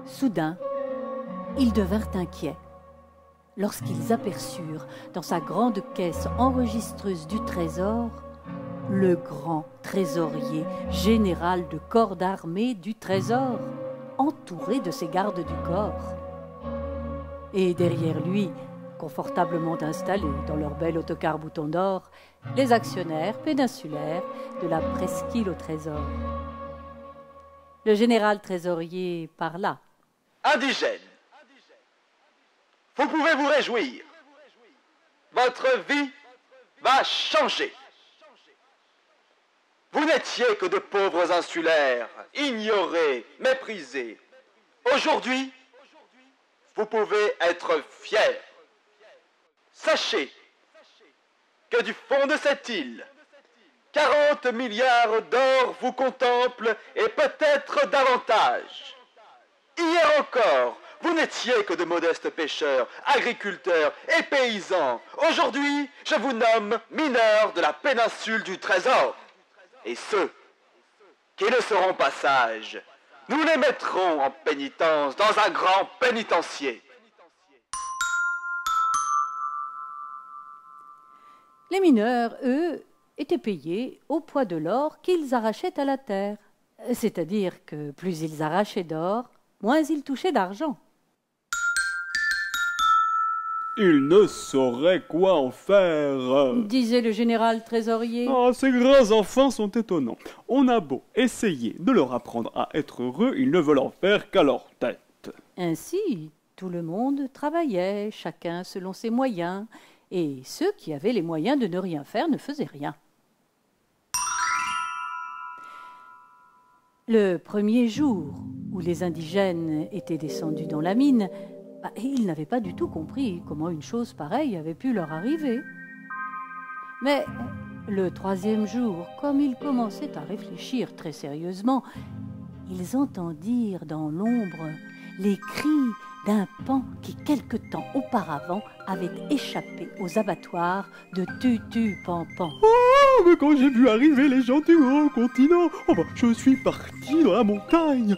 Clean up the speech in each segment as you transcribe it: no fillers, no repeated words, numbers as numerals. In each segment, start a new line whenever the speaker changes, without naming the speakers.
Soudain, ils devinrent inquiets lorsqu'ils aperçurent dans sa grande caisse enregistreuse du trésor le grand trésorier général de corps d'armée du trésor, entouré de ses gardes du corps. Et derrière lui, confortablement installés dans leur bel autocar bouton d'or, les actionnaires péninsulaires de la presqu'île au trésor. Le général trésorier parla.
Indigènes, vous pouvez vous réjouir. Votre vie va changer. Vous n'étiez que de pauvres insulaires, ignorés, méprisés. Aujourd'hui, vous pouvez être fiers. Sachez que du fond de cette île, 40 milliards d'or vous contemplent et peut-être davantage. Hier encore, vous n'étiez que de modestes pêcheurs, agriculteurs et paysans. Aujourd'hui, je vous nomme mineurs de la péninsule du trésor. Et ceux qui ne seront pas sages, nous les mettrons en pénitence dans un grand pénitencier.
Les mineurs, eux, étaient payés au poids de l'or qu'ils arrachaient à la terre. C'est-à-dire que plus ils arrachaient d'or, moins ils touchaient d'argent.
Il ne saurait quoi en faire,
disait le général trésorier.
Ah, ces grands enfants sont étonnants. On a beau essayer de leur apprendre à être heureux, ils ne veulent en faire qu'à leur tête.
Ainsi, tout le monde travaillait, chacun selon ses moyens, et ceux qui avaient les moyens de ne rien faire ne faisaient rien. Le premier jour où les indigènes étaient descendus dans la mine, ils n'avaient pas du tout compris comment une chose pareille avait pu leur arriver. Mais le troisième jour, comme ils commençaient à réfléchir très sérieusement, ils entendirent dans l'ombre les cris d'un paon qui quelque temps auparavant avait échappé aux abattoirs de Tutu-Pan-Pan.
Oh, mais quand j'ai vu arriver les gens du haut continent, je suis parti dans la montagne.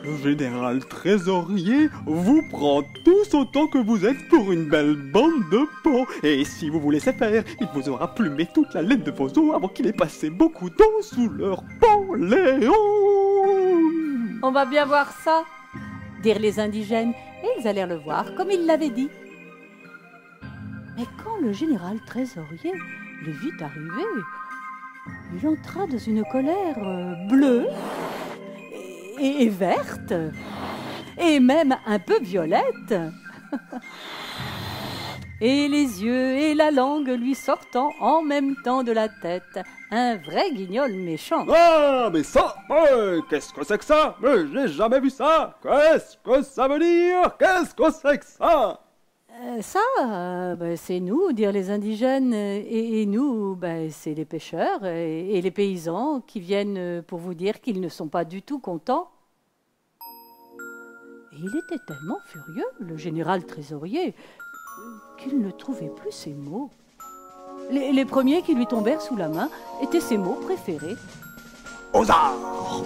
Le général trésorier vous prend tous autant que vous êtes pour une belle bande de peaux. Et si vous vous laissez faire, il vous aura plumé toute la laine de vos os avant qu'il ait passé beaucoup d'eau sous leur panléon.
On va bien voir ça, dirent les indigènes, et ils allèrent le voir comme il l'avait dit. Mais quand le général trésorier les vit arriver, il entra dans une colère bleue et verte, et même un peu violette. Et les yeux et la langue lui sortant en même temps de la tête, un vrai guignol méchant.
Ah, mais ça, qu'est-ce que c'est que ça? Mais j'ai jamais vu ça. Qu'est-ce que ça veut dire? Qu'est-ce que c'est que ça?
C'est nous, dirent les indigènes, et nous, c'est les pêcheurs et les paysans qui viennent pour vous dire qu'ils ne sont pas du tout contents. Et il était tellement furieux, le général trésorier, qu'il ne trouvait plus ses mots. Les premiers qui lui tombèrent sous la main étaient ses mots préférés.
Aux armes!